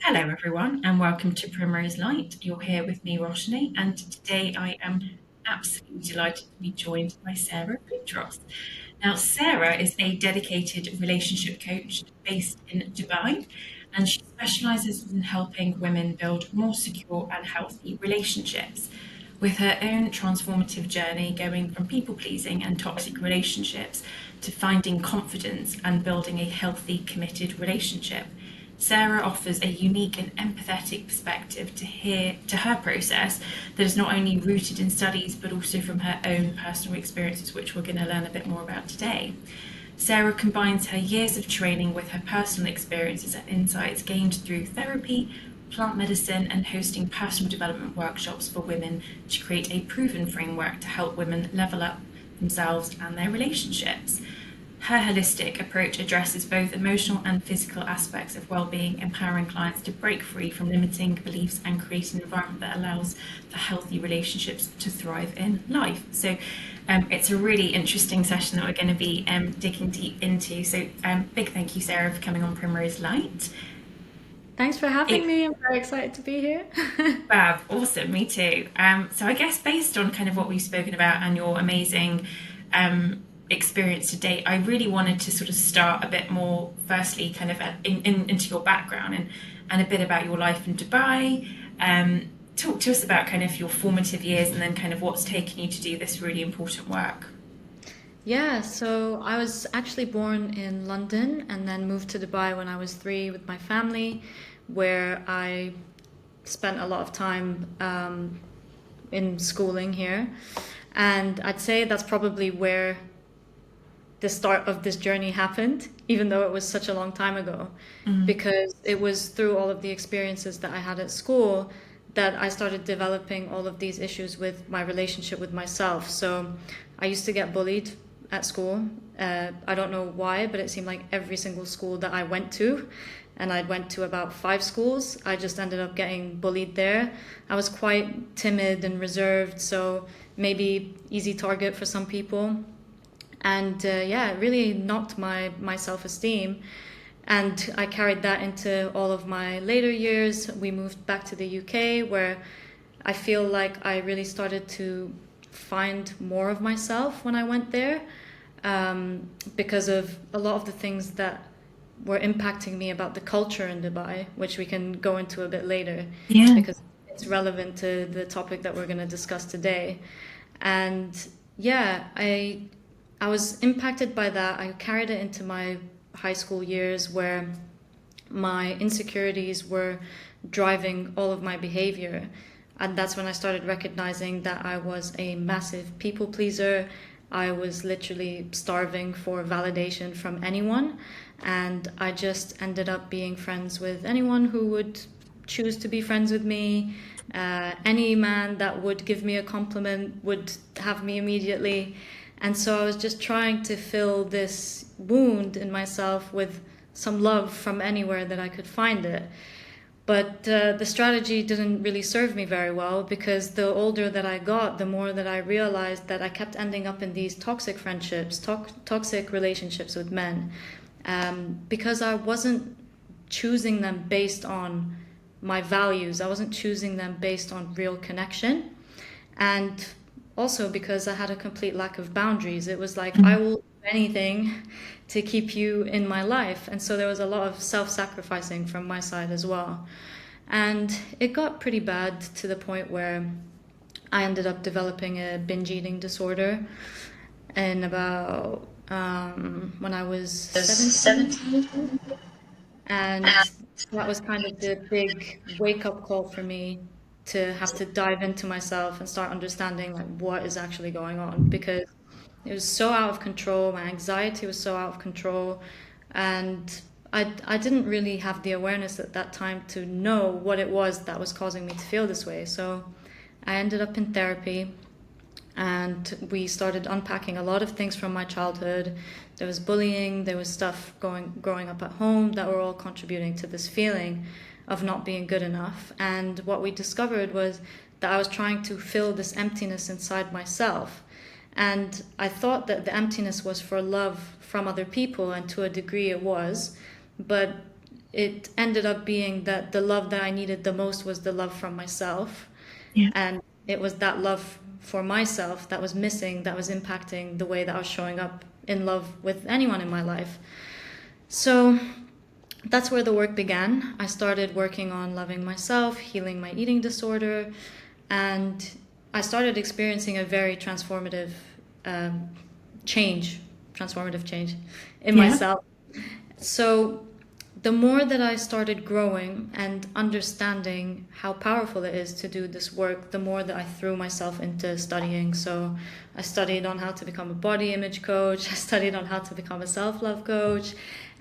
Hello, everyone, and welcome to Primrose Light. You're here with me, Roshni, and today I am absolutely delighted to be joined by Sarah Boutros. Now, Sarah is a dedicated relationship coach based in Dubai, and she specializes in helping women build more secure and healthy relationships. With her own transformative journey going from people pleasing and toxic relationships to finding confidence and building a healthy, committed relationship. Sarah offers a unique and empathetic perspective to her process that is not only rooted in studies but also from her own personal experiences, which we're going to learn a bit more about today. Sarah combines her years of training with her personal experiences and insights gained through therapy, plant medicine, and hosting personal development workshops for women to create a proven framework to help women level up themselves and their relationships. Her holistic approach addresses both emotional and physical aspects of well-being, empowering clients to break free from limiting beliefs and create an environment that allows for healthy relationships to thrive in life. So it's a really interesting session that we're going to be digging deep into. So big thank you, Sarah, for coming on Primrose Light. Thanks for having It, me. I'm very excited to be here. Fab, awesome, me too. So I guess based on kind of what we've spoken about and your amazing experience to date, I really wanted to sort of start a bit more, firstly, kind of into your background and a bit about your life in Dubai. Talk to us about kind of your formative years and then kind of what's taken you to do this really important work. Yeah, so I was actually born in London and then moved to Dubai when I was 3 with my family, where I spent a lot of time in schooling here. And I'd say that's probably where the start of this journey happened, even though it was such a long time ago, because it was through all of the experiences that I had at school that I started developing all of these issues with my relationship with myself. So I used to get bullied at school. I don't know why, but it seemed like every single school that I went to, and I went to about 5 schools, I just ended up getting bullied there. I was quite timid and reserved, so maybe easy target for some people. And yeah, it really knocked my self-esteem, and I carried that into all of my later years. We moved back to the UK, where I feel like I really started to find more of myself when I went there, because of a lot of the things that were impacting me about the culture in Dubai, which we can go into a bit later Yeah. because it's relevant to the topic that we're going to discuss today. And yeah, I was impacted by that. I carried it into my high school years, where my insecurities were driving all of my behavior. And that's when I started recognizing that I was a massive people pleaser. I was literally starving for validation from anyone. And I just ended up being friends with anyone who would choose to be friends with me. Any man that would give me a compliment would have me immediately. And so I was just trying to fill this wound in myself with some love from anywhere that I could find it. But the strategy didn't really serve me very well, because the older that I got, the more that I realized that I kept ending up in these toxic friendships, toxic relationships with men, because I wasn't choosing them based on my values. I wasn't choosing them based on real connection. And also because I had a complete lack of boundaries. It was like, I will do anything to keep you in my life. And so there was a lot of self sacrificing from my side as well. And it got pretty bad to the point where I ended up developing a binge eating disorder in about when I was 17. And that was kind of the big wake up call for me to have to dive into myself and start understanding like what is actually going on, because it was so out of control. My anxiety was so out of control, and I didn't really have the awareness at that time to know what it was that was causing me to feel this way. So I ended up in therapy, and we started unpacking a lot of things from my childhood. There was bullying, there was stuff growing up at home that were all contributing to this feeling of not being good enough. And what we discovered was that I was trying to fill this emptiness inside myself. And I thought that the emptiness was for love from other people, and to a degree it was. But it ended up being that the love that I needed the most was the love from myself. Yeah. And it was that love for myself that was missing, that was impacting the way that I was showing up in love with anyone in my life. So that's where the work began. I started working on loving myself, healing my eating disorder, and I started experiencing a very um, change, transformative change in Yeah. myself. So the more that I started growing and understanding how powerful it is to do this work, the more that I threw myself into studying. So I studied on how to become a body image coach, I studied on how to become a self love coach,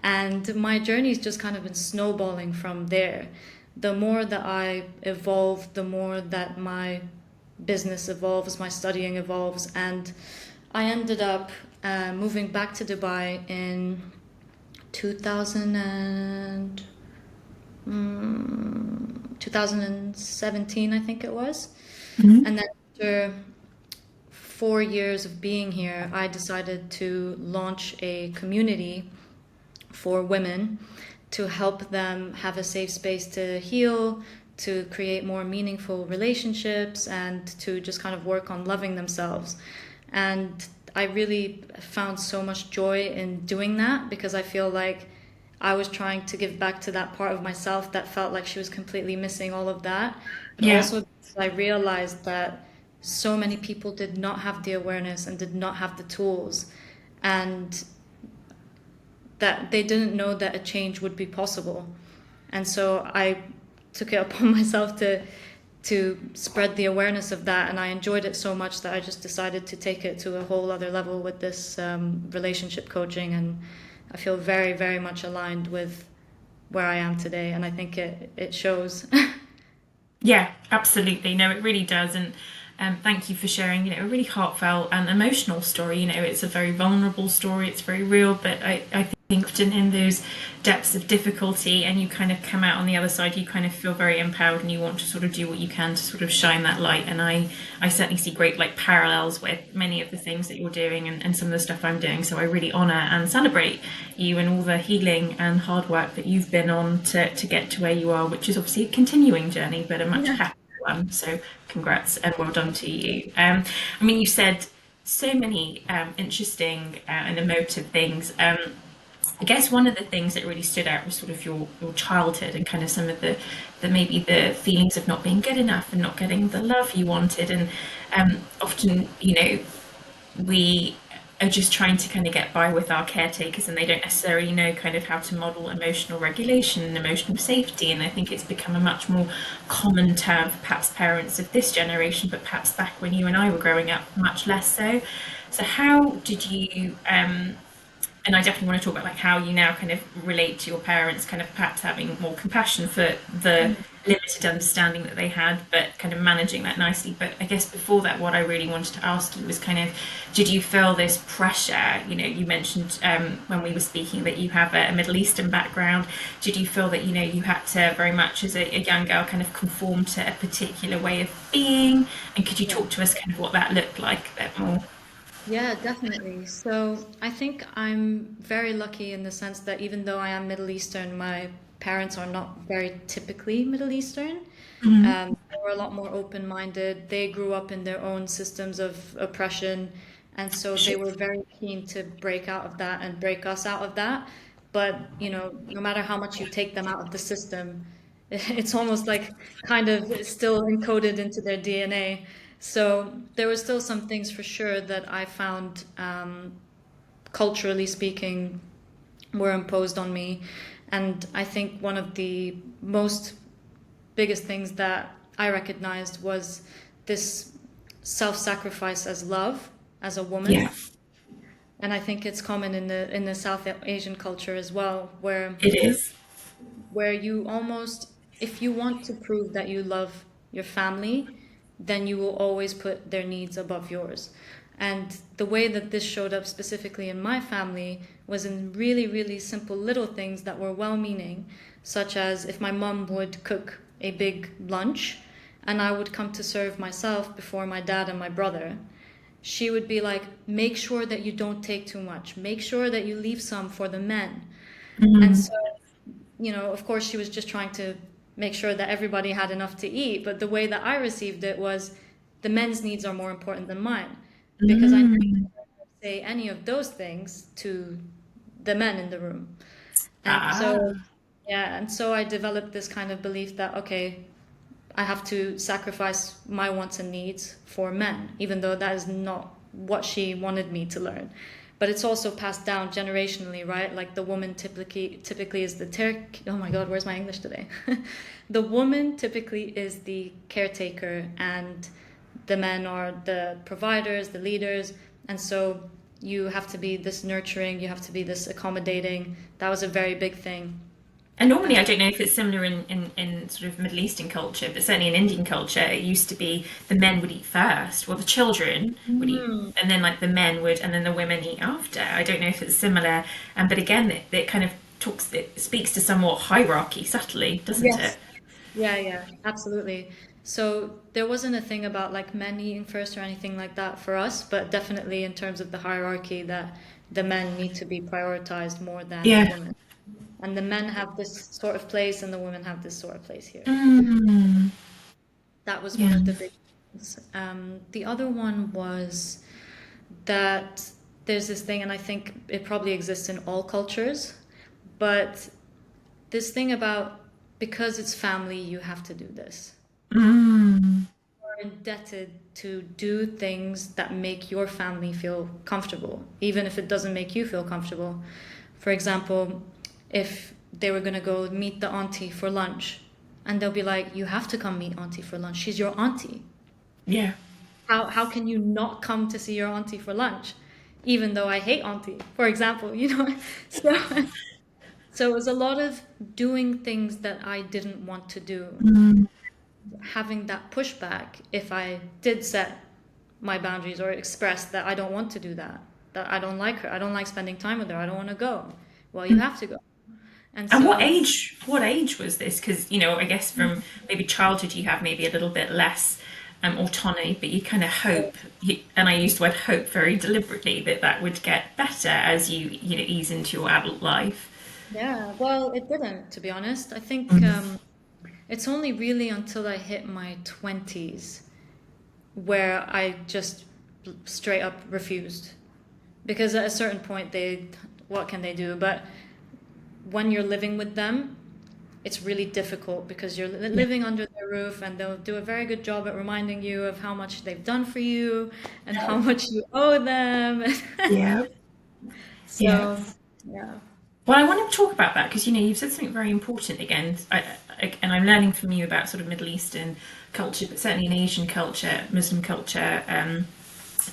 and my journey's just kind of been snowballing from there. The more that I evolve, the more that my business evolves, my studying evolves, and I ended up moving back to Dubai in 2000 2017, I think it was. Mhm. And then after 4 years of being here, I decided to launch a community for women to help them have a safe space to heal, to create more meaningful relationships, and to just kind of work on loving themselves. And I really found so much joy in doing that because I feel like I was trying to give back to that part of myself that felt like she was completely missing all of that. But Yeah. also, I realized that so many people did not have the awareness and did not have the tools. And that they didn't know that a change would be possible. And so I took it upon myself to spread the awareness of that, and I enjoyed it so much that I just decided to take it to a whole other level with this relationship coaching, and I feel very, very much aligned with where I am today, and I think it shows. Yeah, absolutely. No, it really does. And thank you for sharing, a really heartfelt and emotional story. It's a very vulnerable story. It's very real, but I think often in those depths of difficulty and you kind of come out on the other side, you kind of feel very empowered and you want to sort of do what you can to sort of shine that light. And I certainly see great like parallels with many of the things that you're doing and some of the stuff I'm doing. So I really honor and celebrate you and all the healing and hard work that you've been on to get to where you are, which is obviously a continuing journey, but a much Yeah. happier one. So congrats and well done to you. I mean, you said so many interesting and emotive things. I guess one of the things that really stood out was sort of your childhood and kind of some of the maybe the feelings of not being good enough and not getting the love you wanted. And often, we are just trying to kind of get by with our caretakers and they don't necessarily know kind of how to model emotional regulation and emotional safety. And I think it's become a much more common term for perhaps parents of this generation, but perhaps back when you and I were growing up, much less so. So how did you and I definitely want to talk about like how you now kind of relate to your parents, kind of perhaps having more compassion for the limited understanding that they had, but kind of managing that nicely. But I guess before that, what I really wanted to ask you was kind of, did you feel this pressure? You mentioned when we were speaking that you have a Middle Eastern background. Did you feel that you had to very much as a young girl kind of conform to a particular way of being? And could you Yeah. talk to us kind of what that looked like a bit more? Yeah, definitely. So I think I'm very lucky in the sense that even though I am Middle Eastern, my parents are not very typically Middle Eastern. They were a lot more open-minded. They grew up in their own systems of oppression, and so they were very keen to break out of that and break us out of that. But, no matter how much you take them out of the system, it's almost like kind of still encoded into their DNA. So there were still some things for sure that I found, culturally speaking, were imposed on me. And I think one of the most biggest things that I recognized was this self-sacrifice as love as a Yeah, woman. And I think it's common in the South Asian culture as well, it is. where you almost, if you want to prove that you love your family, then you will always put their needs above yours. And the way that this showed up specifically in my family was in really, really simple little things that were well meaning, such as if my mom would cook a big lunch and I would come to serve myself before my dad and my brother, she would be like, make sure that you don't take too much, make sure that you leave some for the men. And so of course, she was just trying to make sure that everybody had enough to eat. But the way that I received it was the men's needs are more important than mine because I never Mm. say any of those things to the men in the room. And so, Ah. yeah, and so I developed this kind of belief that, okay, I have to sacrifice my wants and needs for men, even though that is not what she wanted me to learn. But it's also passed down generationally, right? Like the woman typically is the oh my God, where's my English today? The woman typically is the caretaker, and the men are the providers, the leaders, and so you have to be this nurturing, you have to be this accommodating. That was a very big thing. And normally, I Um, don't know if it's similar in sort of Middle Eastern culture, but certainly in Indian culture, it used to be the men would eat first, well, the children would eat, mm, and then like the men would, and then the women eat after. I don't know if it's similar, but again, it kind of it speaks to somewhat hierarchy subtly, doesn't it? yes. Yeah, yeah, absolutely. So there wasn't a thing about like men eating first or anything like that for us, but definitely in terms of the hierarchy that the men need to be prioritized more than the Yeah. women. And the men have this sort of place and the women have this sort of place here. Mm, That was one yeah. of the big things. The other one was that there's this thing, and I think it probably exists in all cultures, but this thing about because it's family, you have to do this. Mm, Are indebted to do things that make your family feel comfortable, even if it doesn't make you feel comfortable. For example, if they were going to go meet the auntie for lunch, and they'll be like, you have to come meet auntie for lunch. She's your auntie. yeah. How can you not come to see your auntie for lunch? Even though I hate auntie, for example, So, so it was a lot of doing things that I didn't want to do, Mm. having that pushback if I did set my boundaries or express that I don't want to do that, that I don't like her, I don't like spending time with her, I don't want to go. Well, you have to go. And And so, what age was this? Because, you know, I guess from maybe childhood you have maybe a little bit less autonomy, but you kind of hope, and I use the word hope very deliberately, that that would get better as you know, ease into your adult life. yeah, well, it didn't, to be honest. I think Mm. it's only really until I hit my 20s where I just straight up refused. Because at a certain point, what can they do? But when you're living with them, it's really difficult because you're Yeah. living under their roof and they'll do a very good job at reminding you of how much they've done for you and how much you owe them. Yeah. Yeah. So, yeah. Well, I want to talk about that because you know you've said something very important again, and I'm learning from you about sort of Middle Eastern culture, but certainly in Asian culture, Muslim culture,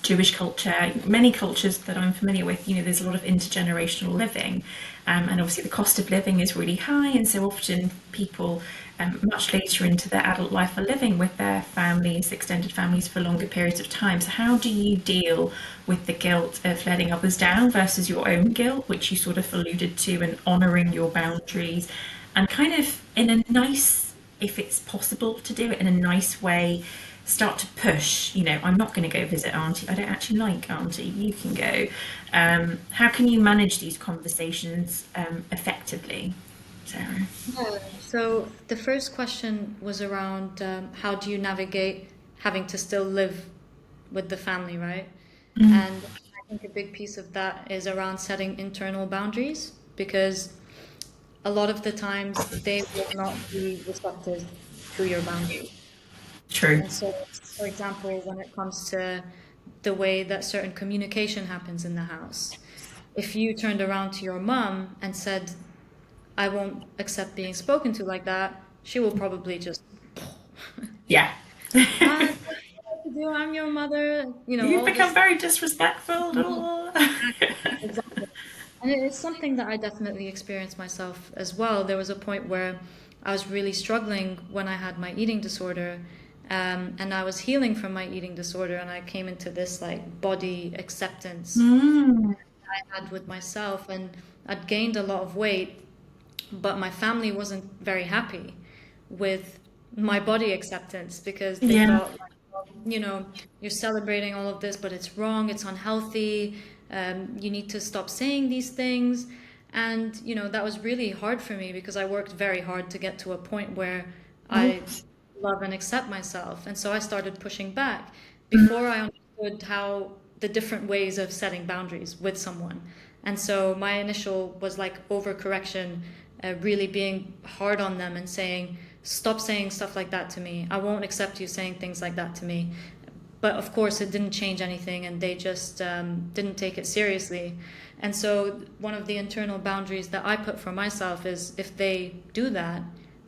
Jewish culture, many cultures that I'm familiar with. You know, there's a lot of intergenerational living, and obviously the cost of living is really high, and so often people. Much later into their adult life are living with their families, extended families for longer periods of time. So, how do you deal with the guilt of letting others down versus your own guilt, which you sort of alluded to, and honouring your boundaries, and kind of in a nice, if it's possible to do it in a nice way, start to push, you know, I'm not going to go visit auntie, I don't actually like auntie, you can go. How can you manage these conversations effectively, Sarah? Yeah. So the first question was around how do you navigate having to still live with the family, right? And I think a big piece of that is around setting internal boundaries because a lot of the times they will not be receptive to your boundaries. True. And so, for example, when it comes to the way that certain communication happens in the house, if you turned around to your mom and said, I won't accept being spoken to like that, she will probably just, Yeah. I don't know what to do, I'm your mother, You've all become this. very disrespectful. Exactly. And it's something that I definitely experienced myself as well. There was a point where I was really struggling when I had my eating disorder, and I was healing from my eating disorder, and I came into this like body acceptance Mm, I had with myself, and I'd gained a lot of weight, but my family wasn't very happy with my body acceptance because they yeah. thought, like, well, you're celebrating all of this, but it's wrong, it's unhealthy, you need to stop saying these things. And, that was really hard for me because I worked very hard to get to a point where Oh. I love and accept myself. And so I started pushing back Mm. before I understood how the different ways of setting boundaries with someone. And so my initial was like overcorrection, really being hard on them and saying, stop saying stuff like that to me. I won't accept you saying things like that to me. But of course, it didn't change anything, and they just didn't take it seriously. And so, one of the internal boundaries that I put for myself is if they do that,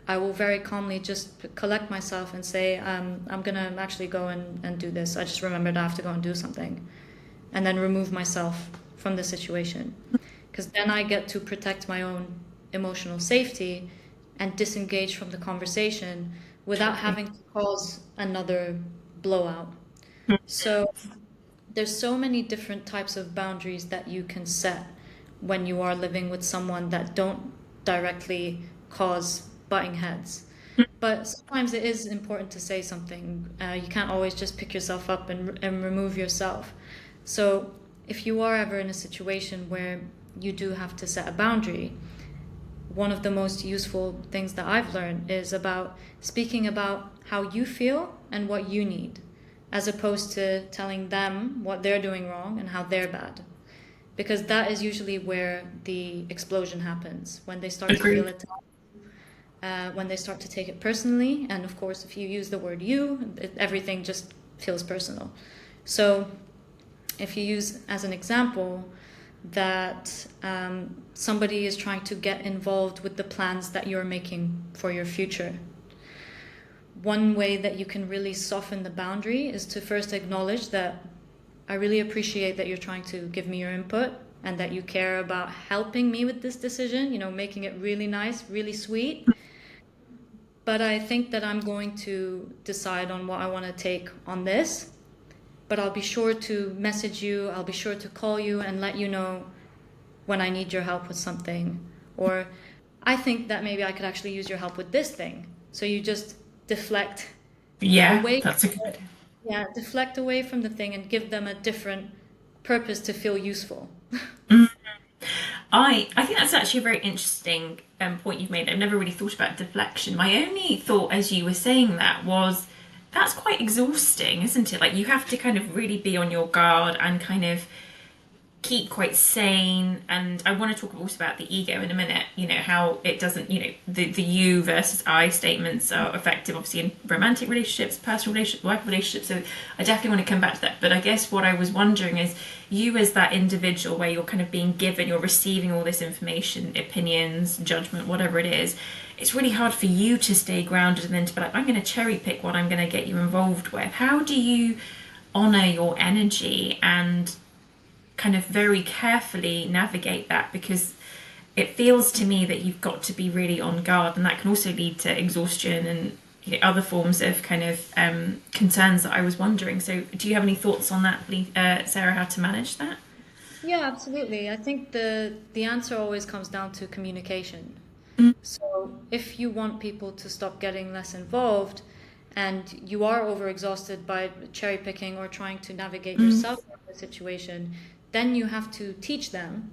I will very calmly just collect myself and say, I'm going to actually go and do this. I just remembered I have to go and do something. And then remove myself from the situation. Because then I get to protect my own emotional safety and disengage from the conversation without Totally. having to cause another blowout. Mm. So there's so many different types of boundaries that you can set when you are living with someone that don't directly cause butting heads. But sometimes it is important to say something. You can't always just pick yourself up and remove yourself. So if you are ever in a situation where you do have to set a boundary, one of the most useful things that I've learned is about speaking about how you feel and what you need, as opposed to telling them what they're doing wrong and how they're bad. Because that is usually where the explosion happens, when they start to feel Agreed. attacked, when they start to take it personally. And of course, if you use the word you, everything just feels personal. So if you use as an example that somebody is trying to get involved with the plans that you're making for your future, one way that you can really soften the boundary is to first acknowledge that I really appreciate that you're trying to give me your input and that you care about helping me with this decision, making it really nice, really sweet. But I think that I'm going to decide on what I want to take on this. But I'll be sure to message you, I'll be sure to call you and let you know when I need your help with something. Or I think that maybe I could actually use your help with this thing. So you just deflect Yeah, away that's a from good it. idea. Yeah, deflect away from the thing and give them a different purpose to feel useful. Mm. I think that's actually a very interesting point you've made. I've never really thought about deflection. My only thought as you were saying that was that's quite exhausting, isn't it? Like you have to kind of really be on your guard and kind of keep quite sane. And I want to talk also about the ego in a minute, how it doesn't, the you versus I statements are effective obviously in romantic relationships, personal relationships, work relationships. So I definitely want to come back to that. But I guess what I was wondering is you as that individual where you're kind of being given, you're receiving all this information, opinions, judgment, whatever it is, it's really hard for you to stay grounded and then to be like, I'm going to cherry pick what I'm going to get you involved with. How do you honor your energy and kind of very carefully navigate that, because it feels to me that you've got to be really on guard, and that can also lead to exhaustion and other forms of kind of concerns that I was wondering. So, do you have any thoughts on that, Sarah? How to manage that? Yeah, absolutely. I think the answer always comes down to communication. Mm. So if you want people to stop getting less involved and you are overexhausted by cherry picking or trying to navigate Mm. yourself in the situation, then you have to teach them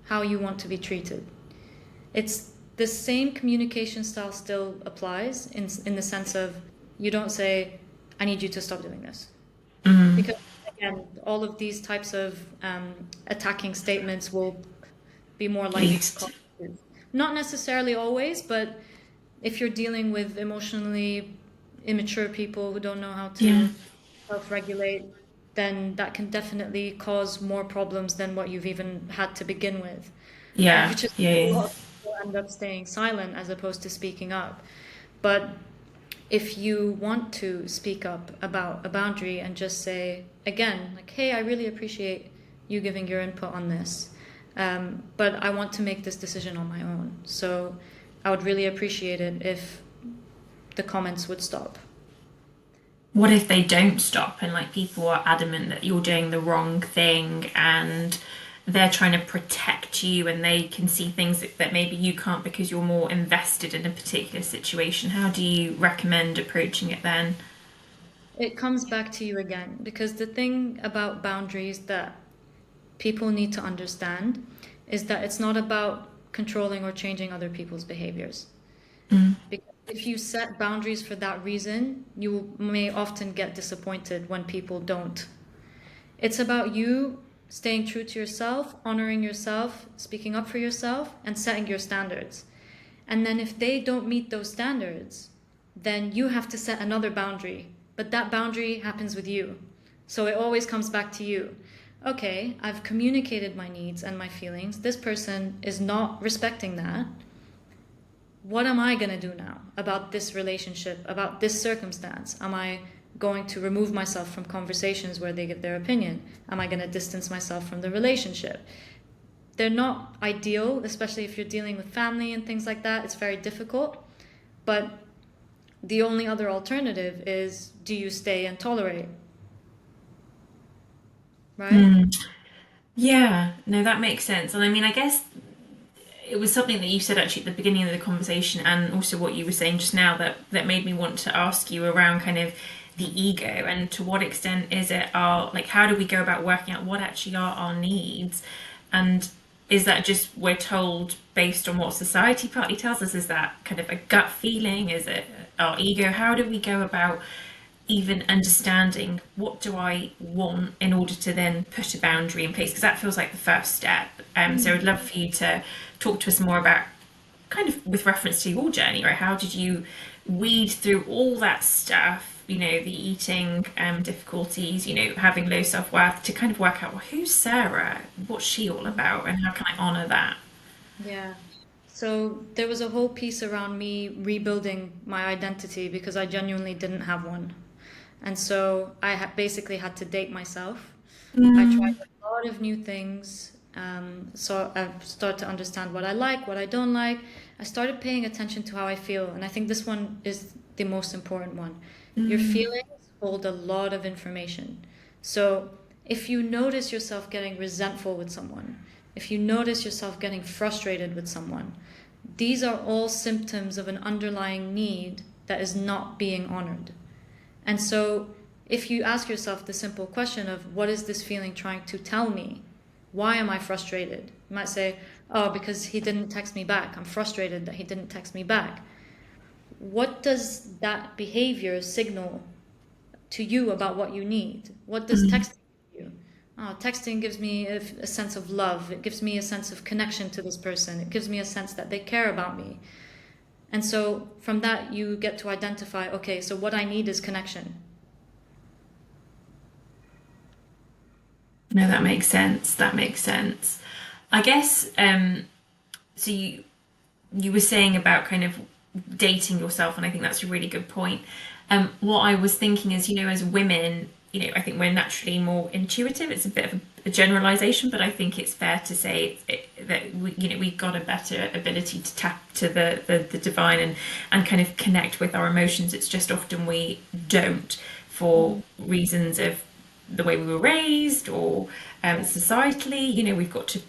how you want to be treated. It's the same communication style still applies in the sense of you don't say, I need you to stop doing this. Mm. Because again, all of these types of attacking statements will be more likely to Least. cause issues. Not necessarily always, but if you're dealing with emotionally immature people who don't know how Yeah. to self-regulate, then that can definitely cause more problems than what you've even had to begin with. Yeah. Which is Yeah. a Yeah. lot of people end up staying silent as opposed to speaking up. But if you want to speak up about a boundary and just say, again, like, hey, I really appreciate you giving your input on this, but I want to make this decision on my own. So I would really appreciate it if the comments would stop. What if they don't stop and like people are adamant that you're doing the wrong thing and they're trying to protect you and they can see things that maybe you can't because you're more invested in a particular situation? How do you recommend approaching it then? It comes back to you again because the thing about boundaries that people need to understand is that it's not about controlling or changing other people's behaviors. Mm. Because if you set boundaries for that reason, you may often get disappointed when people don't. It's about you staying true to yourself, honoring yourself, speaking up for yourself, and setting your standards. And then if they don't meet those standards, then you have to set another boundary. But that boundary happens with you. So it always comes back to you. Okay, I've communicated my needs and my feelings. This person is not respecting that. What am I going to do now about this relationship, about this circumstance? Am I going to remove myself from conversations where they give their opinion? Am I going to distance myself from the relationship? They're not ideal, especially if you're dealing with family and things like that. It's very difficult. But the only other alternative is, do you stay and tolerate? Right? Mm. Yeah, no, that makes sense. And I mean, I guess it was something that you said actually at the beginning of the conversation, and also what you were saying just now, that made me want to ask you around kind of the ego, and to what extent is it our, like, how do we go about working out what actually are our needs, and is that just we're told based on what society partly tells us? Is that kind of a gut feeling? Is it our ego? How do we go about even understanding what do I want in order to then put a boundary in place? Because that feels like the first step. So I'd love for you to talk to us more about, kind of with reference to your journey, right? How did you weed through all that stuff, the eating difficulties, having low self-worth, to kind of work out, well, who's Sarah? What's she all about? And how can I honor that? Yeah. So there was a whole piece around me rebuilding my identity because I genuinely didn't have one. And so basically had to date myself. I tried Mm. a lot of new things. So I've started to understand what I like, what I don't like. I started paying attention to how I feel. And I think this one is the most important one. Your Mm. feelings hold a lot of information. So if you notice yourself getting resentful with someone, if you notice yourself getting frustrated with someone, these are all symptoms of an underlying need that is not being honored. And so, if you ask yourself the simple question of what is this feeling trying to tell me? Why am I frustrated? You might say, oh, because he didn't text me back. I'm frustrated that he didn't text me back. What does that behavior signal to you about what you need? What does Mm. texting give you? Oh, texting gives me a sense of love. It gives me a sense of connection to this person. It gives me a sense that they care about me. And so from that, you get to identify, okay, so what I need is connection. No, that makes sense. That makes sense. I guess so you were saying about kind of dating yourself, and I think that's a really good point. What I was thinking is, as women, I think we're naturally more intuitive. It's a bit of a generalization, but I think it's fair to say that we've got a better ability to tap to the divine, and kind of connect with our emotions. It's just often we don't, for reasons of the way we were raised, or societally, we've got to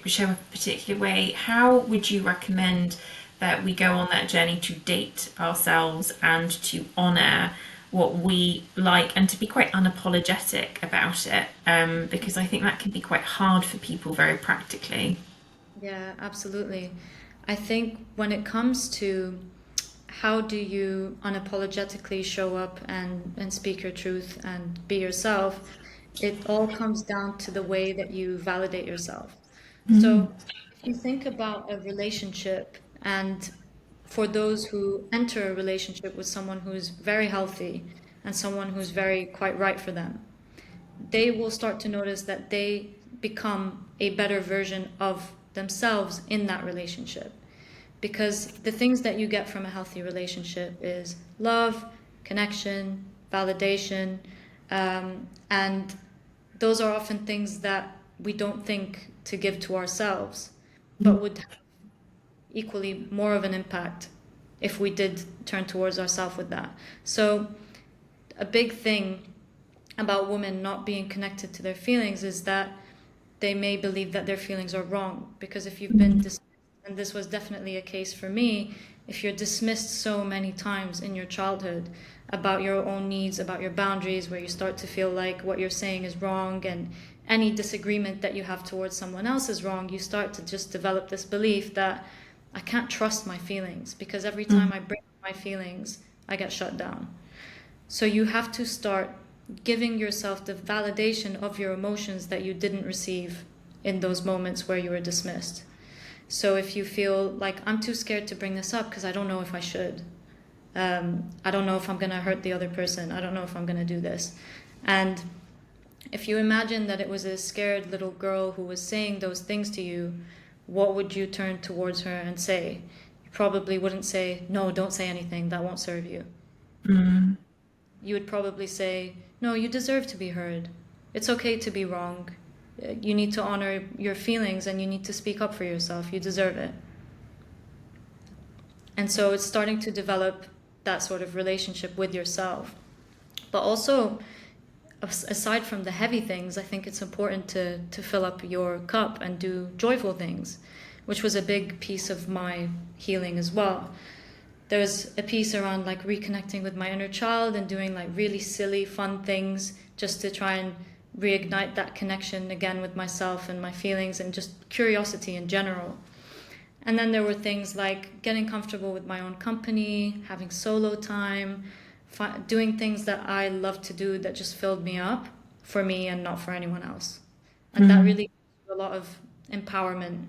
show a particular way. How would you recommend that we go on that journey to date ourselves and to honor what we like, and to be quite unapologetic about it? Because I think that can be quite hard for people very practically. Yeah, absolutely. I think when it comes to how do you unapologetically show up and speak your truth and be yourself, it all comes down to the way that you validate yourself. Mm. So if you think about a relationship, and for those who enter a relationship with someone who's very healthy and someone who's very quite right for them, they will start to notice that they become a better version of themselves in that relationship. Because the things that you get from a healthy relationship is love, connection, validation, and those are often things that we don't think to give to ourselves, but would have equally more of an impact if we did turn towards ourselves with that. So, a big thing about women not being connected to their feelings is that they may believe that their feelings are wrong. Because if you've been dismissed, and this was definitely a case for me, if you're dismissed so many times in your childhood about your own needs, about your boundaries, where you start to feel like what you're saying is wrong, and any disagreement that you have towards someone else is wrong, you start to just develop this belief that I can't trust my feelings because every time Mm. I bring up my feelings, I get shut down. So you have to start giving yourself the validation of your emotions that you didn't receive in those moments where you were dismissed. So if you feel like I'm too scared to bring this up because I don't know if I should, I don't know if I'm going to hurt the other person, I don't know if I'm going to do this. And if you imagine that it was a scared little girl who was saying those things to you, what would you turn towards her and say? You probably wouldn't say, no, don't say anything, that won't serve you. Mm. You would probably say, no, you deserve to be heard. It's okay to be wrong. You need to honor your feelings and you need to speak up for yourself. You deserve it. And so it's starting to develop that sort of relationship with yourself. But also, aside from the heavy things, I think it's important to fill up your cup and do joyful things, which was a big piece of my healing as well. There's a piece around like reconnecting with my inner child and doing like really silly, fun things just to try and reignite that connection again with myself and my feelings and just curiosity in general. And then there were things like getting comfortable with my own company, having solo time, doing things that I love to do that just filled me up for me and not for anyone else. And that Mm. really gives you a lot of empowerment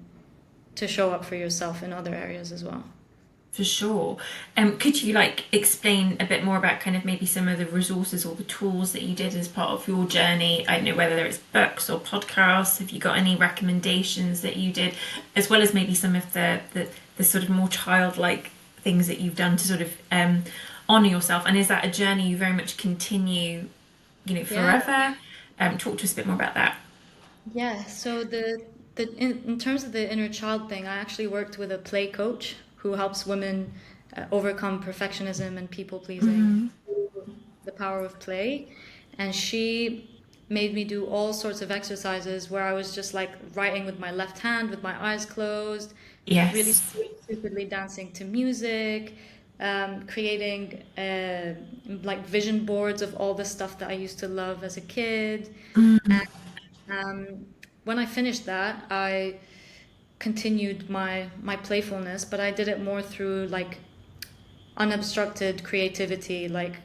to show up for yourself in other areas as well. For sure. Could you like explain a bit more about kind of maybe some of the resources or the tools that you did as part of your journey? I don't know whether it's books or podcasts. Have you got any recommendations that you did, as well as maybe some of the sort of more childlike things that you've done to sort of honor yourself? And is that a journey you very much continue, Yeah. forever? Talk to us a bit more about that. Yeah, so in terms of the inner child thing, I actually worked with a play coach who helps women overcome perfectionism and people pleasing Mm. through the power of play. And she made me do all sorts of exercises where I was just like writing with my left hand with my eyes closed, really Yes. stupidly dancing to music, creating like vision boards of all the stuff that I used to love as a kid. Mm. Um, when I finished that, I continued my playfulness, but I did it more through like unobstructed creativity, like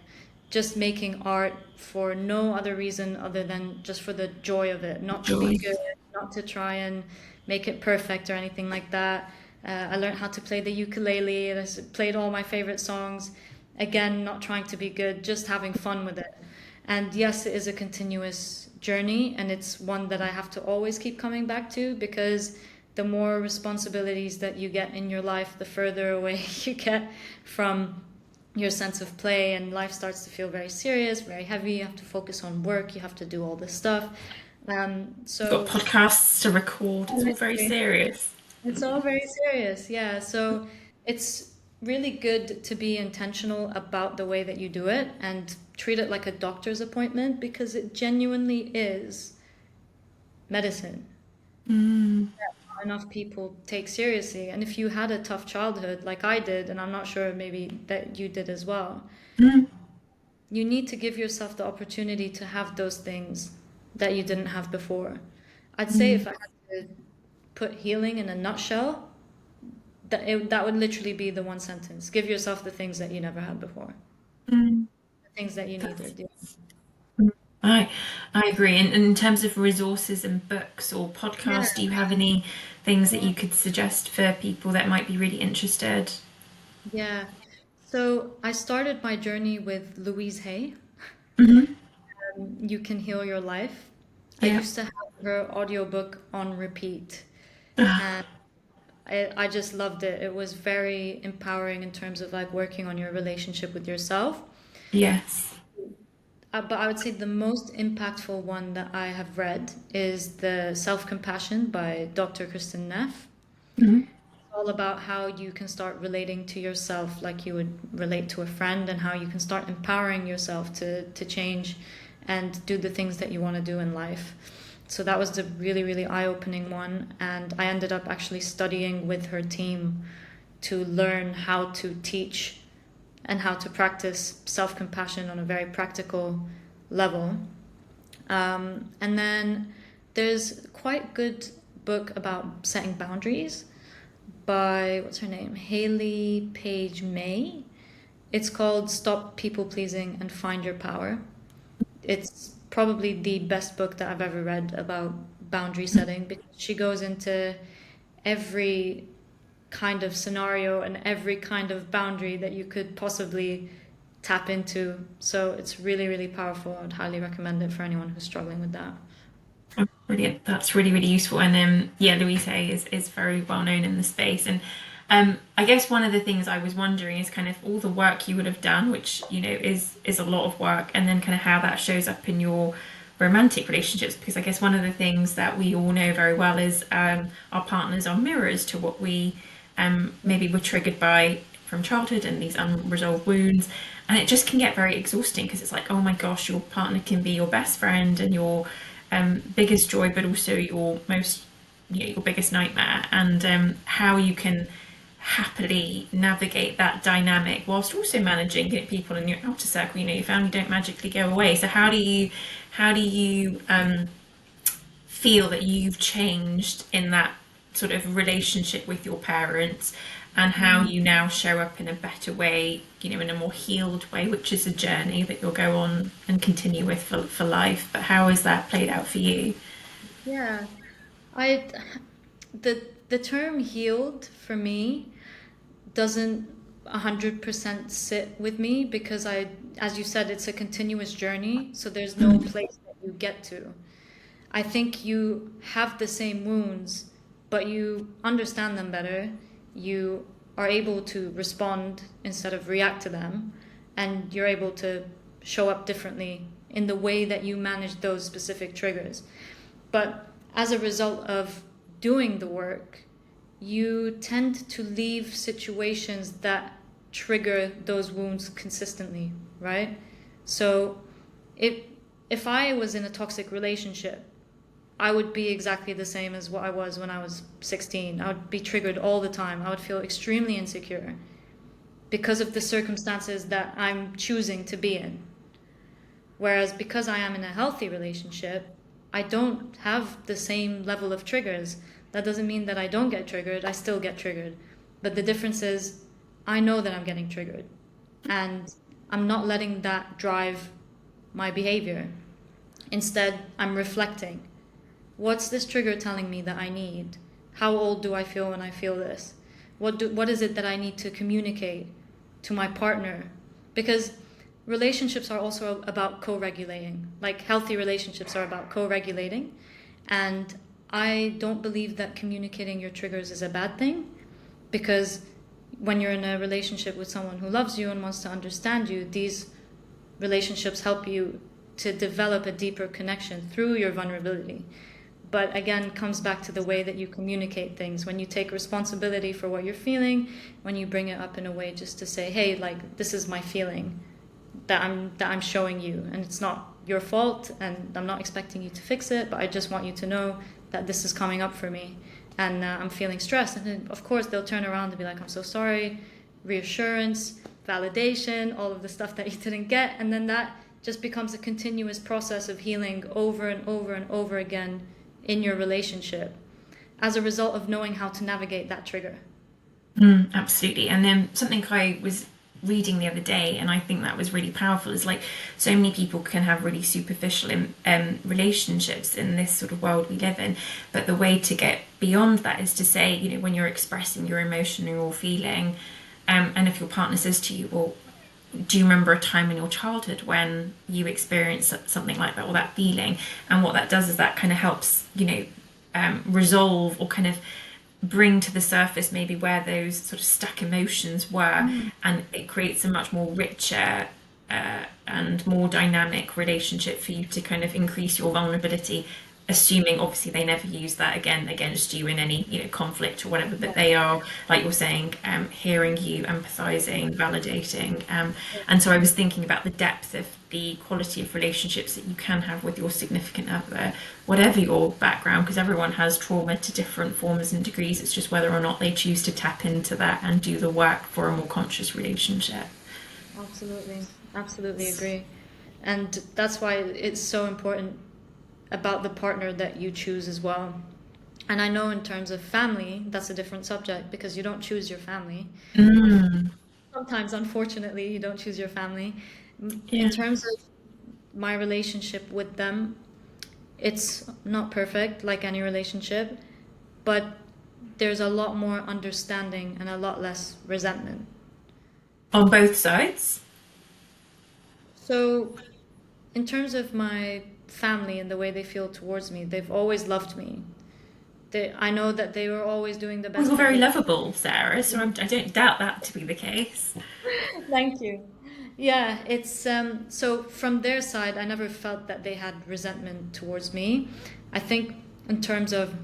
just making art for no other reason other than just for the joy of it, not to be Joy. good, not to try and make it perfect or anything like that. I learned how to play the ukulele, and played all my favorite songs. Again, not trying to be good, just having fun with it. And yes, it is a continuous journey, and it's one that I have to always keep coming back to because the more responsibilities that you get in your life, the further away you get from your sense of play, and life starts to feel very serious, very heavy. You have to focus on work, you have to do all this stuff. You've got So podcasts to record. It's all very serious. it's all very serious, yeah. So it's really good to be intentional about the way that you do it and treat it like a doctor's appointment because it genuinely is medicine. Mm. Not enough people take seriously. And if you had a tough childhood like I did, and I'm not sure maybe that you did as well, Mm. you need to give yourself the opportunity to have those things that you didn't have before. I'd say if Mm. I had to put healing in a nutshell, that would literally be the one sentence. Give yourself the things that you never had before, Mm. the things that you That's, needed. Yeah. I I agree. And in terms of resources and books or Yeah. podcasts, do you have any things that you could suggest for people that might be really interested? Yeah. So I started my journey with Louise Hay. Hmm. You Can Heal Your Life. I Yeah. used to have her audiobook on repeat, and I just loved it. It was very empowering in terms of like working on your relationship with yourself. Yes. But I would say the most impactful one that I have read is the Self Compassion by Dr. Kristen Neff. Hmm. It's all about how you can start relating to yourself like you would relate to a friend, and how you can start empowering yourself to change and do the things that you want to do in life. So that was the really, really eye-opening one. And I ended up actually studying with her team to learn how to teach and how to practice self-compassion on a very practical level. And then There's quite good book about setting boundaries by what's her name? Haley Page May. It's called Stop People Pleasing and Find Your Power. It's probably the best book that I've ever read about boundary setting because she goes into every kind of scenario and every kind of boundary that you could possibly tap into. So it's really, really powerful. I'd highly recommend it for anyone who's struggling with that. Oh, brilliant. That's really, really useful. And yeah, Louise Hay is very well known in the space. And I guess one of the things I was wondering is kind of all the work you would have done, which, is a lot of work, and then kind of how that shows up in your romantic relationships. Because I guess one of the things that we all know very well is our partners are mirrors to what we maybe were triggered by from childhood and these unresolved wounds. And it just can get very exhausting because it's like, oh my gosh, your partner can be your best friend and your biggest joy, but also your most, your biggest nightmare, and how you can happily navigate that dynamic whilst also managing people in your outer circle. Your family don't magically go away. So how do you feel that you've changed in that sort of relationship with your parents, and how you now show up in a better way, in a more healed way, which is a journey that you'll go on and continue with for life. But how has that played out for you? Yeah, I the term healed for me doesn't 100% sit with me because as you said, it's a continuous journey, so there's no place that you get to. I think you have the same wounds, but you understand them better. You are able to respond instead of react to them, and you're able to show up differently in the way that you manage those specific triggers. But as a result of doing the work, you tend to leave situations that trigger those wounds consistently, right? So if if I was in a toxic relationship, I would be exactly the same as what I was when I was 16. I would be triggered all the time. I would feel extremely insecure because of the circumstances that I'm choosing to be in. Whereas because I am in a healthy relationship, I don't have the same level of triggers. That doesn't mean that I don't get triggered, I still get triggered. But the difference is I know that I'm getting triggered and I'm not letting that drive my behavior. Instead, I'm reflecting. What's this trigger telling me that I need? How old do I feel when I feel this? What is it that I need to communicate to my partner? Because relationships are also about co-regulating. Like healthy relationships are about co-regulating. And I don't believe that communicating your triggers is a bad thing because when you're in a relationship with someone who loves you and wants to understand you, these relationships help you to develop a deeper connection through your vulnerability. But again, it comes back to the way that you communicate things. When you take responsibility for what you're feeling, when you bring it up in a way just to say, hey, like this is my feeling that I'm showing you, and it's not your fault, and I'm not expecting you to fix it, but I just want you to know that this is coming up for me, and I'm feeling stressed. And then, of course, they'll turn around and be like, I'm so sorry, reassurance, validation, all of the stuff that you didn't get, and then that just becomes a continuous process of healing over and over and over again in your relationship as a result of knowing how to navigate that trigger. Absolutely. And then something I was reading the other day, and I think that was really powerful, is like so many people can have really superficial relationships in this sort of world we live in. But the way to get beyond that is to say, when you're expressing your emotion or your feeling, and if your partner says to you, well, do you remember a time in your childhood when you experienced something like that or that feeling? And what that does is that kind of helps, resolve or kind of bring to the surface maybe where those sort of stuck emotions were, and it creates a much more richer and more dynamic relationship for you to kind of increase your vulnerability, assuming obviously they never use that again against you in any conflict or whatever, but they are, like you're saying, hearing you, empathizing, validating, and so I was thinking about the depth of the quality of relationships that you can have with your significant other, whatever your background, because everyone has trauma to different forms and degrees. It's just whether or not they choose to tap into that and do the work for a more conscious relationship. Absolutely. Absolutely agree. And that's why it's so important about the partner that you choose as well. And I know in terms of family, that's a different subject because you don't choose your family. Mm, Sometimes, unfortunately, you don't choose your family. In yeah. terms of my relationship with them, it's not perfect like any relationship, but there's a lot more understanding and a lot less resentment. On both sides? So, in terms of my family and the way they feel towards me, they've always loved me. I know that they were always doing the Well, best you're that very they lovable, Sarah, so I don't doubt that to be the case. Thank you. Yeah, it's so from their side, I never felt that they had resentment towards me. I think in terms of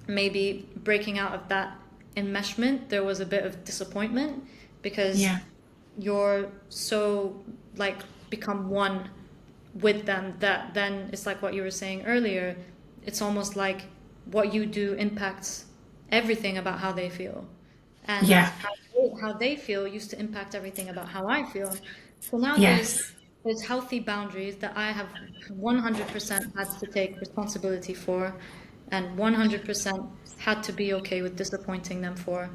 maybe breaking out of that enmeshment, there was a bit of disappointment because Yeah. you're so like become one with them that then it's like what you were saying earlier. It's almost like what you do impacts everything about how they feel. And Yeah. how they feel used to impact everything about how I feel. So now Yes. there's healthy boundaries that I have 100% had to take responsibility for and 100% had to be okay with disappointing them for.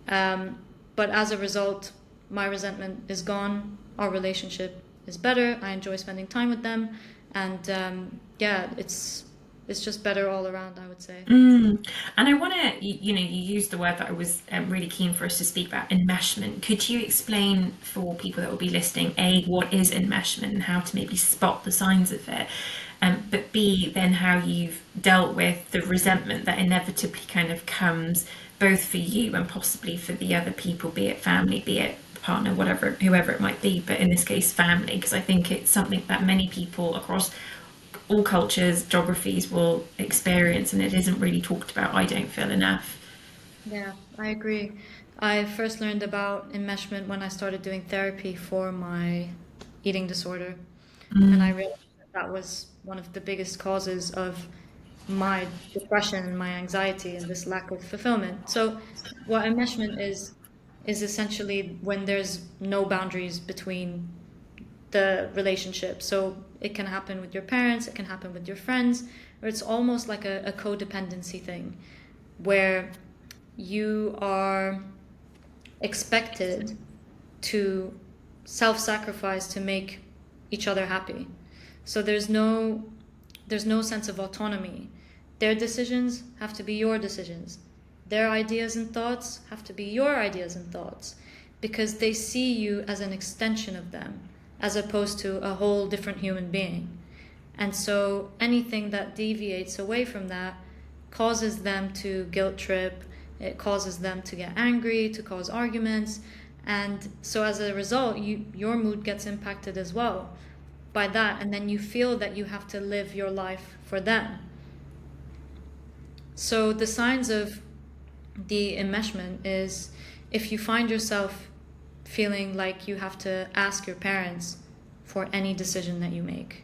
Um, but as a result, my resentment is gone. Our relationship is better. I enjoy spending time with them, and yeah, it's just better all around, I would say. Mm. And I want to, you used the word that I was really keen for us to speak about, enmeshment. Could you explain for people that will be listening, A, what is enmeshment and how to maybe spot the signs of it? But B, then how you've dealt with the resentment that inevitably kind of comes both for you and possibly for the other people, be it family, be it partner, whatever, whoever it might be, but in this case, family, because I think it's something that many people across all cultures, geographies will experience, and it isn't really talked about, I don't feel, enough. Yeah, I agree. I first learned about enmeshment when I started doing therapy for my eating disorder. And I Mm, realized that that was one of the biggest causes of my depression and my anxiety and this lack of fulfillment. So, what enmeshment is essentially when there's no boundaries between the relationship. So, it can happen with your parents, it can happen with your friends, or it's almost like a codependency thing where you are expected to self-sacrifice to make each other happy. So there's no sense of autonomy. Their decisions have to be your decisions. Their ideas and thoughts have to be your ideas and thoughts because they see you as an extension of them as opposed to a whole different human being. And so anything that deviates away from that causes them to guilt trip, it causes them to get angry, to cause arguments. And so as a result, your mood gets impacted as well by that. And then you feel that you have to live your life for them. So the signs of the enmeshment is if you find yourself feeling like you have to ask your parents for any decision that you make.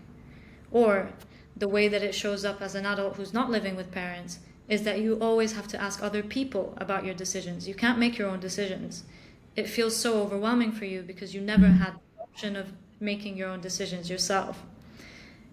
Or the way that it shows up as an adult who's not living with parents is that you always have to ask other people about your decisions. You can't make your own decisions. It feels so overwhelming for you because you never mm, had the option of making your own decisions yourself.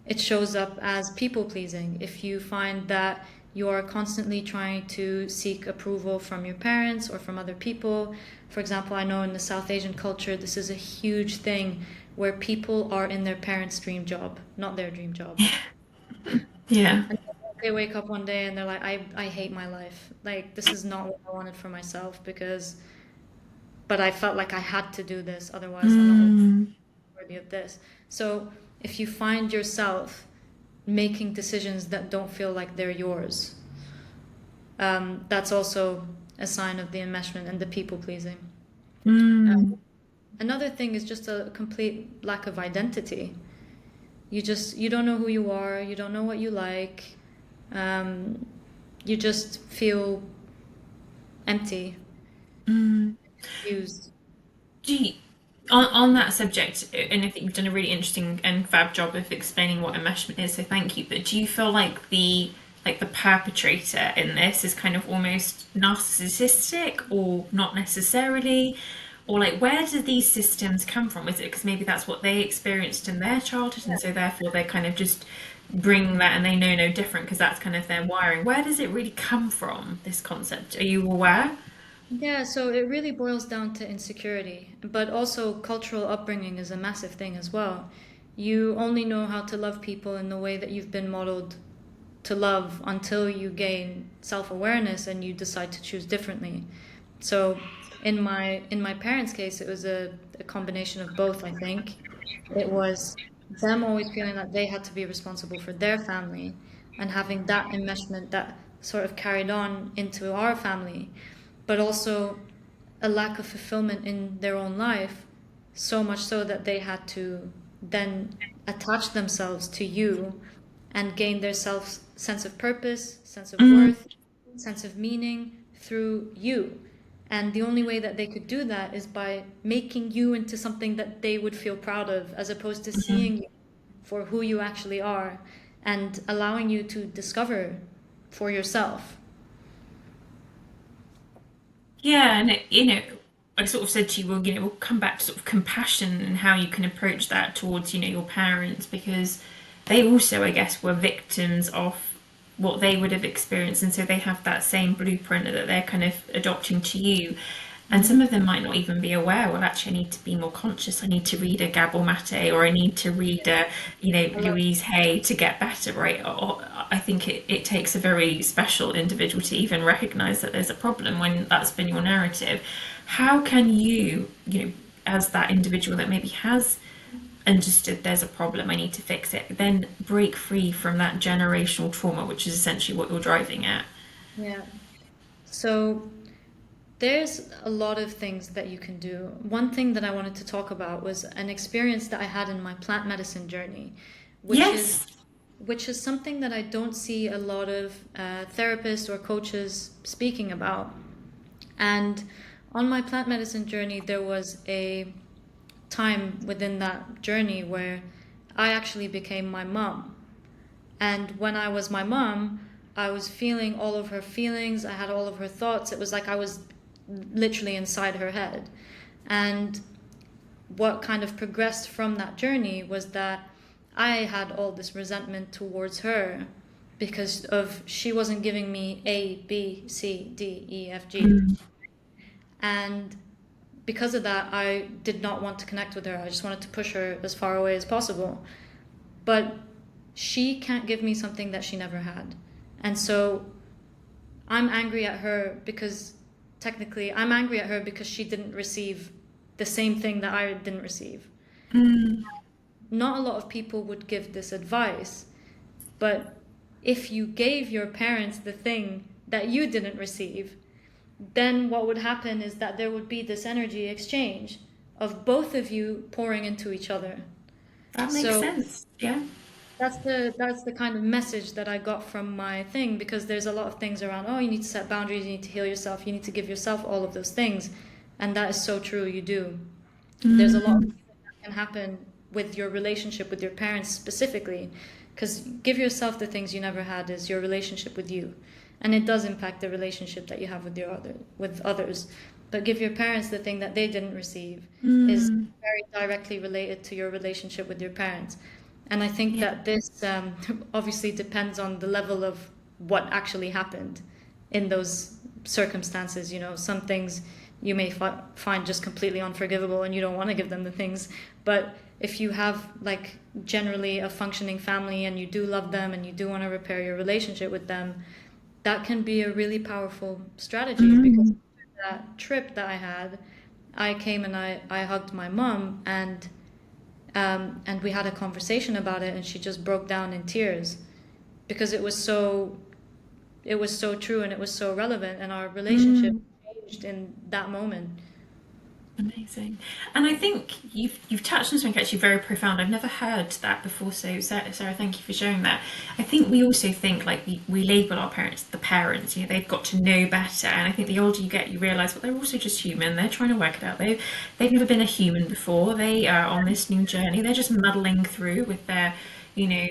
It shows up as people pleasing. If you find that you are constantly trying to seek approval from your parents or from other people. For example, I know in the South Asian culture, this is a huge thing where people are in their parents' dream job, not their dream job. yeah. And they wake up one day and they're like, I hate my life. Like, this is not what I wanted for myself but I felt like I had to do this, otherwise I'm not Mm, worthy of this. So if you find yourself making decisions that don't feel like they're yours, that's also a sign of the enmeshment and the people pleasing. mm. Another thing is just a complete lack of identity. You don't know who you are, you don't know what you like, um, you just feel empty, confused. Do you, on that subject, and I think you've done a really interesting and fab job of explaining what enmeshment is, so thank you. But do you feel like the perpetrator in this is kind of almost narcissistic, or not necessarily? Or like, where do these systems come from? Is it because maybe that's what they experienced in their childhood, and so therefore they're kind of just bring that and they know no different because that's kind of their wiring. Where does it really come from, this concept? Are you aware? Yeah, so it really boils down to insecurity, but also cultural upbringing is a massive thing as well. You only know how to love people in the way that you've been modeled to love until you gain self-awareness and you decide to choose differently. So in my parents' case, it was a combination of both, I think. It was them always feeling that they had to be responsible for their family and having that enmeshment that sort of carried on into our family, but also a lack of fulfillment in their own life, so much so that they had to then attach themselves to you and gain their self sense of purpose, sense of Mm, worth, sense of meaning through you. And the only way that they could do that is by making you into something that they would feel proud of, as opposed to seeing you for who you actually are and allowing you to discover for yourself. yeah, and I sort of said to you, well, we'll come back to sort of compassion and how you can approach that towards, your parents because they also, I guess, were victims of what they would have experienced, and so they have that same blueprint that they're kind of adopting to you. And Mhm. some of them might not even be aware. Well, actually, I need to be more conscious. I need to read a Gabor Mate, or I need to read a, I love Louise Hay to get better, right? Or I think it takes a very special individual to even recognize that there's a problem when that's been your narrative. How can you, as that individual that maybe has understood there's a problem, I need to fix it, then break free from that generational trauma, which is essentially what you're driving at? Yeah. So there's a lot of things that you can do. One thing that I wanted to talk about was an experience that I had in my plant medicine journey, which is Yes. which is something that I don't see a lot of therapists or coaches speaking about. And on my plant medicine journey, there was a time within that journey where I actually became my mom. And when I was my mom, I was feeling all of her feelings. I had all of her thoughts. It was like I was literally inside her head. And what kind of progressed from that journey was that I had all this resentment towards her because of she wasn't giving me A, B, C, D, E, F, G. And because of that, I did not want to connect with her. I just wanted to push her as far away as possible. But she can't give me something that she never had. And so I'm angry at her because technically I'm angry at her because she didn't receive the same thing that I didn't receive. Not a lot of people would give this advice, but if you gave your parents the thing that you didn't receive, then what would happen is that there would be this energy exchange of both of you pouring into each other. That makes So sense. Yeah. that's the kind of message that I got from my thing, because there's a lot of things around, oh, you need to set boundaries, you need to heal yourself, you need to give yourself all of those things. And that is so true, you do. There's a lot of healing that can happen with your relationship with your parents specifically, because give yourself the things you never had is your relationship with you, and it does impact the relationship that you have with others. But give your parents the thing that they didn't receive is very directly related to your relationship with your parents. And I think Yeah. that this obviously depends on the level of what actually happened in those circumstances. Some things you may find just completely unforgivable and you don't want to give them the things. But if you have, like, generally a functioning family and you do love them and you do want to repair your relationship with them, that can be a really powerful strategy, because after that trip that I had, I came and I hugged my mom, and we had a conversation about it, and she just broke down in tears because it was so true and it was so relevant, and our relationship changed in that moment. Amazing. And I think you've touched on something actually very profound. I've never heard that before. So Sarah, thank you for sharing that. I think we also think like we label our parents the parents. They've got to know better. And I think the older you get, you realise, well, they're also just human. They're trying to work it out. They've never been a human before. They are on this new journey. They're just muddling through with their, you know,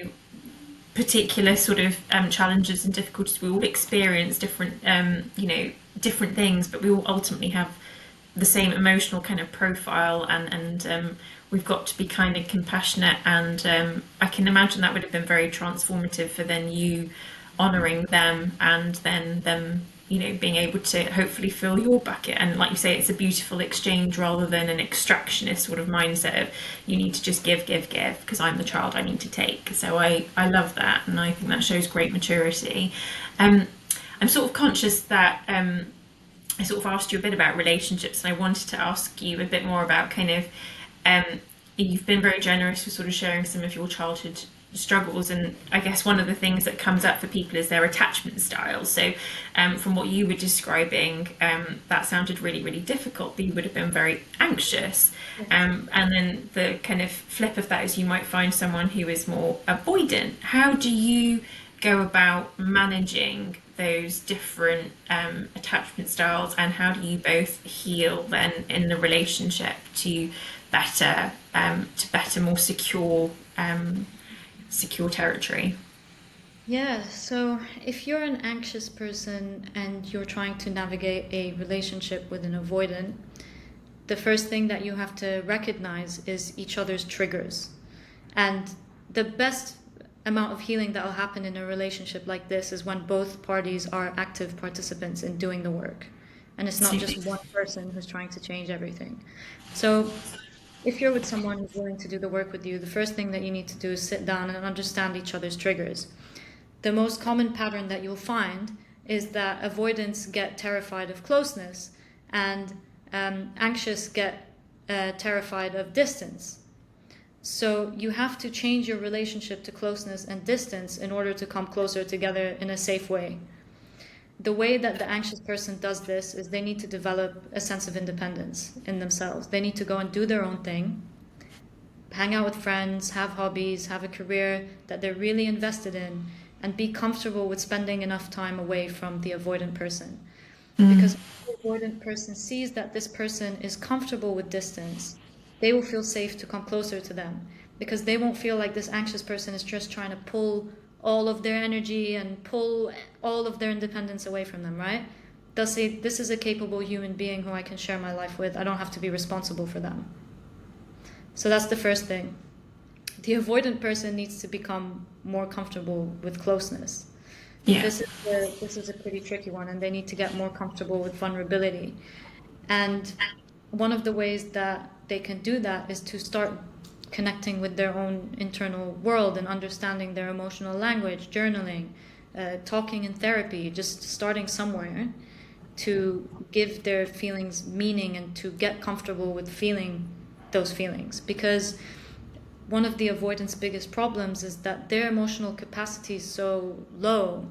particular sort of challenges and difficulties. We all experience different, different things, but we all ultimately have the same emotional kind of profile and we've got to be kind and compassionate. And I can imagine that would have been very transformative for then you honouring them and then them, being able to hopefully fill your bucket. And like you say, it's a beautiful exchange rather than an extractionist sort of mindset of you need to just give, give, give because I'm the child I need to take. So I love that, and I think that shows great maturity. Um, I'm sort of conscious that I sort of asked you a bit about relationships, and I wanted to ask you a bit more about kind of um, you've been very generous with sort of sharing some of your childhood struggles, and I guess one of the things that comes up for people is their attachment styles. So, from what you were describing, that sounded really, really difficult. That you would have been very anxious, Yes. and then the kind of flip of that is you might find someone who is more avoidant. How do you go about managing those different attachment styles, and how do you both heal then in the relationship to better more secure territory? Yeah, so if you're an anxious person and you're trying to navigate a relationship with an avoidant, the first thing that you have to recognize is each other's triggers. And the best amount of healing that will happen in a relationship like this is when both parties are active participants in doing the work. And it's not just Absolutely. one person who's trying to change everything. So if you're with someone who's willing to do the work with you, the first thing that you need to do is sit down and understand each other's triggers. The most common pattern that you'll find is that avoidants get terrified of closeness, and anxious get terrified of distance. So you have to change your relationship to closeness and distance in order to come closer together in a safe way. The way that the anxious person does this is they need to develop a sense of independence in themselves. They need to go and do their own thing, hang out with friends, have hobbies, have a career that they're really invested in, and be comfortable with spending enough time away from the avoidant person. Because when the avoidant person sees that this person is comfortable with distance, they will feel safe to come closer to them, because they won't feel like this anxious person is just trying to pull all of their energy and pull all of their independence away from them, right? They'll say, this is a capable human being who I can share my life with. I don't have to be responsible for them. So that's the first thing. The avoidant person needs to become more comfortable with closeness. Yeah. This is a pretty tricky one, and they need to get more comfortable with vulnerability. And one of the ways that they can do that is to start connecting with their own internal world and understanding their emotional language, journaling, talking in therapy, just starting somewhere to give their feelings meaning and to get comfortable with feeling those feelings. Because one of the avoidance biggest problems is that their emotional capacity is so low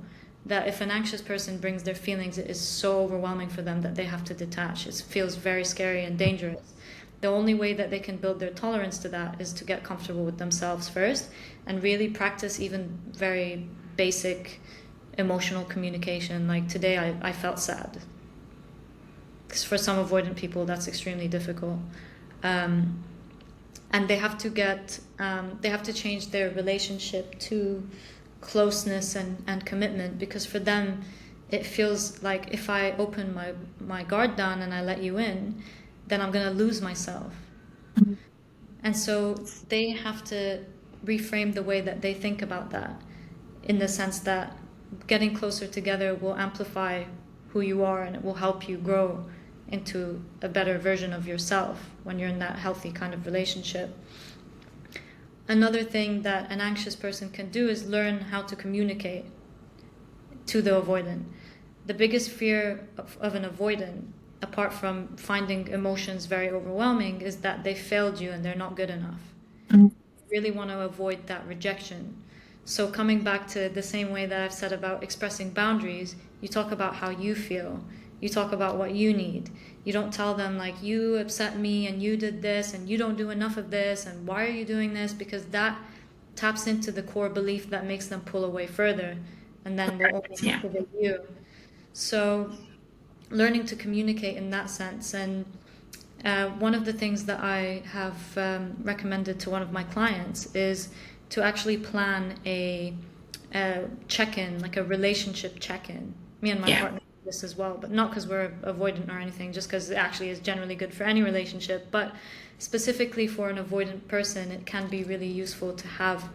that if an anxious person brings their feelings, it is so overwhelming for them that they have to detach. It feels very scary and dangerous. The only way that they can build their tolerance to that is to get comfortable with themselves first and really practice even very basic emotional communication. Like today, I felt sad. Because for some avoidant people, that's extremely difficult. And they have to change their relationship to closeness and commitment, because for them it feels like if I open my guard down and I let you in, then I'm going to lose myself. And so they have to reframe the way that they think about that, in the sense that getting closer together will amplify who you are, and it will help you grow into a better version of yourself when you're in that healthy kind of relationship. Another thing that an anxious person can do is learn how to communicate to the avoidant. The biggest fear of an avoidant, apart from finding emotions very overwhelming, is that they failed you and they're not good enough. Mm. You really want to avoid that rejection. So coming back to the same way that I've said about expressing boundaries, you talk about how you feel. You talk about what you need. You don't tell them like, you upset me and you did this and you don't do enough of this and why are you doing this? Because that taps into the core belief that makes them pull away further and then will only Yeah. activate you. So learning to communicate in that sense. And one of the things that I have recommended to one of my clients is to actually plan a check-in, like a relationship check-in. Me and my Yeah. partner this as well, but not because we're avoidant or anything, just because it actually is generally good for any relationship. But specifically for an avoidant person, it can be really useful to have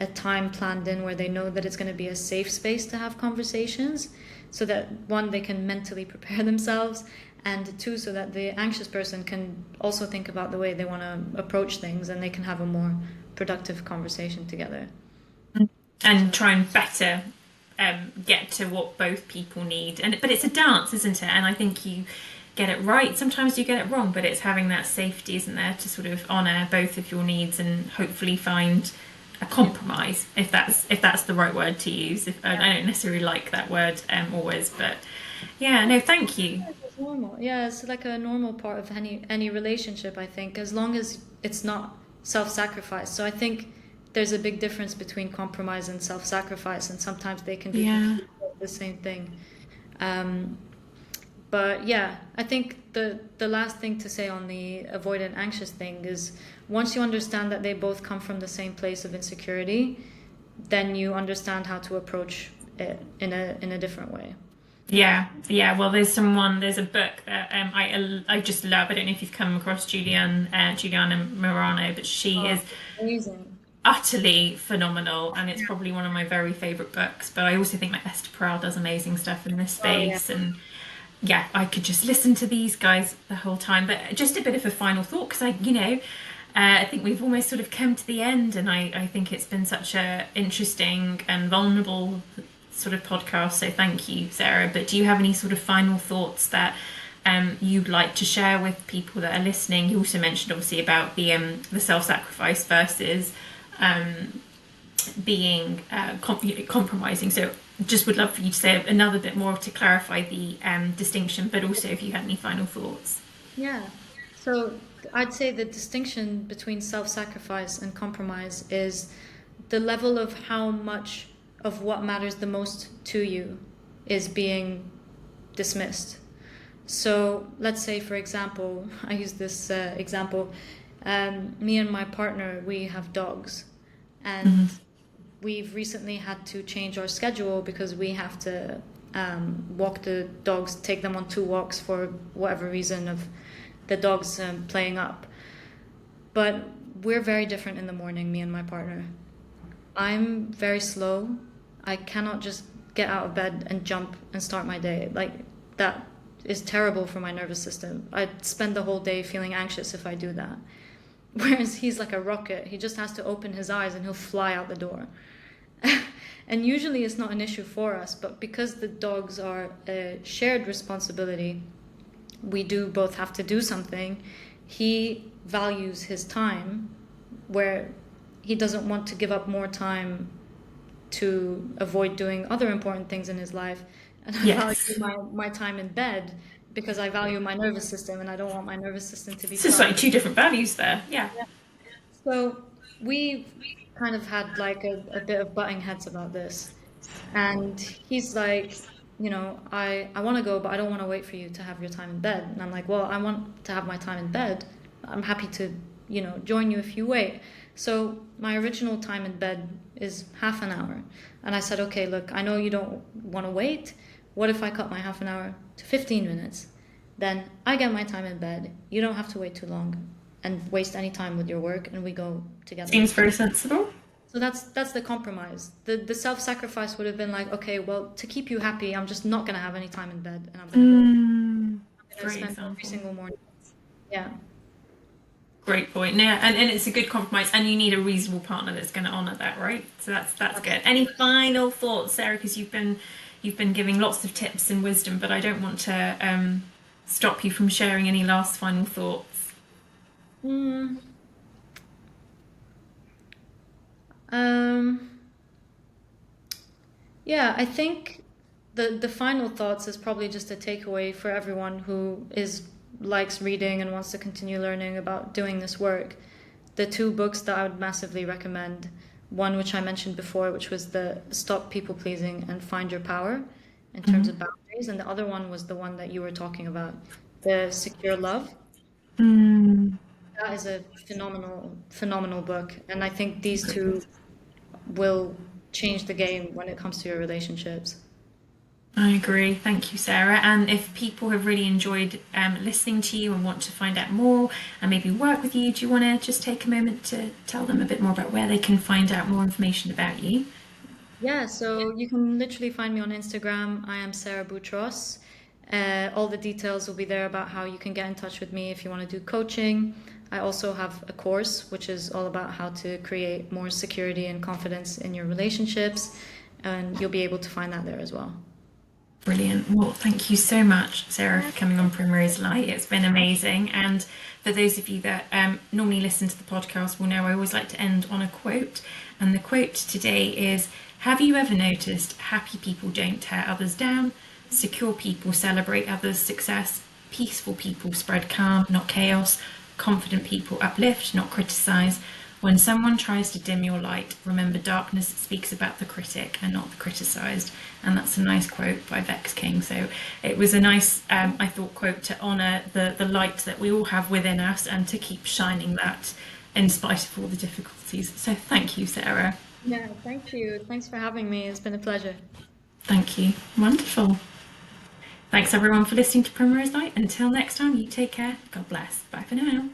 a time planned in where they know that it's going to be a safe space to have conversations, so that one, they can mentally prepare themselves, and two, so that the anxious person can also think about the way they want to approach things, and they can have a more productive conversation together. And try and better get to what both people need. And but it's a dance, isn't it? And I think you get it right. Sometimes you get it wrong, but it's having that safety, isn't there, to sort of honour both of your needs and hopefully find a compromise, if that's the right word to use. If I don't necessarily like that word always, but yeah, no, thank you. It's normal. Yeah, it's like a normal part of any relationship, I think, as long as it's not self-sacrifice. So I think there's a big difference between compromise and self-sacrifice, and sometimes they can be Yeah. confused with the same thing. Um, but yeah, I think the last thing to say on the avoidant anxious thing is, once you understand that they both come from the same place of insecurity, then you understand how to approach it in a different way. Yeah, yeah. Well, there's a book that I just love. I don't know if you've come across Juliana Morano, but she Oh, is amazing. utterly phenomenal, and it's probably one of my very favorite books. But I also think that Esther Perel does amazing stuff in this Oh yeah. space, and yeah, I could just listen to these guys the whole time. But just a bit of a final thought, because I think we've almost sort of come to the end, and I think it's been such a interesting and vulnerable sort of podcast. So thank you, Sarah. But do you have any sort of final thoughts that you'd like to share with people that are listening? You also mentioned obviously about the self-sacrifice versus being compromising. So just would love for you to say another bit more to clarify the distinction, but also if you had any final thoughts. Yeah. So I'd say the distinction between self-sacrifice and compromise is the level of how much of what matters the most to you is being dismissed. So let's say, for example, I use this example. Me and my partner, we have dogs, and we've recently had to change our schedule because we have to walk the dogs, take them on 2 walks for whatever reason of the dogs playing up. But we're very different in the morning, me and my partner. I'm very slow. I cannot just get out of bed and jump and start my day. Like, that is terrible for my nervous system. I'd spend the whole day feeling anxious if I do that. Whereas he's like a rocket. He just has to open his eyes and he'll fly out the door. And usually it's not an issue for us, but because the dogs are a shared responsibility, we do both have to do something. He values his time, where he doesn't want to give up more time to avoid doing other important things in his life. And I value Yes. my time in bed because I value my nervous system, and I don't want my nervous system to be So it's fried. like two different values there. Yeah. So we've kind of had like a bit of butting heads about this. And he's like, I want to go, but I don't want to wait for you to have your time in bed. And I'm like, well, I want to have my time in bed. I'm happy to, join you if you wait. So my original time in bed is half an hour. And I said, okay, look, I know you don't want to wait. What if I cut my half an hour to 15 minutes? Then I get my time in bed. You don't have to wait too long and waste any time with your work, and we go together. Seems very sensible. So that's the compromise. The self-sacrifice would have been like, okay, well, to keep you happy, I'm just not gonna have any time in bed, and I'm gonna go. Mm, I'm gonna great spend every example. single morning. Yeah. Great point. Yeah, and it's a good compromise, and you need a reasonable partner that's going to honour that, right? So that's good. Any final thoughts, Sarah? Because you've been giving lots of tips and wisdom, but I don't want to stop you from sharing any last final thoughts. Mm, um, yeah, I think the final thoughts is probably just a takeaway for everyone who is likes reading and wants to continue learning about doing this work. The two books that I would massively recommend, one which I mentioned before, which was the Stop People Pleasing and Find Your Power in terms of boundaries, and the other one was the one that you were talking about, the Secure Love. Mm. That is a phenomenal, phenomenal book, and I think these two will change the game when it comes to your relationships. I agree. Thank you, Sarah. And if people have really enjoyed listening to you and want to find out more and maybe work with you, do you want to just take a moment to tell them a bit more about where they can find out more information about you? Yeah, so you can literally find me on Instagram. I am Sarah Boutros. All the details will be there about how you can get in touch with me if you want to do coaching. I also have a course which is all about how to create more security and confidence in your relationships, and you'll be able to find that there as well. Brilliant. Well, thank you so much, Sarah, for coming on Primrose Light. It's been amazing. And for those of you that normally listen to the podcast will know I always like to end on a quote. And the quote today is: have you ever noticed happy people don't tear others down? Secure people celebrate others' success. Peaceful people spread calm, not chaos. Confident people uplift, not criticize. When someone tries to dim your light, remember darkness speaks about the critic and not the criticized. And that's a nice quote by Vex King. So it was a nice, I thought, quote to honour the light that we all have within us and to keep shining that in spite of all the difficulties. So thank you, Sarah. Yeah, thank you. Thanks for having me. It's been a pleasure. Thank you. Wonderful. Thanks everyone for listening to Primrose Light. Until next time, you take care. God bless. Bye for now.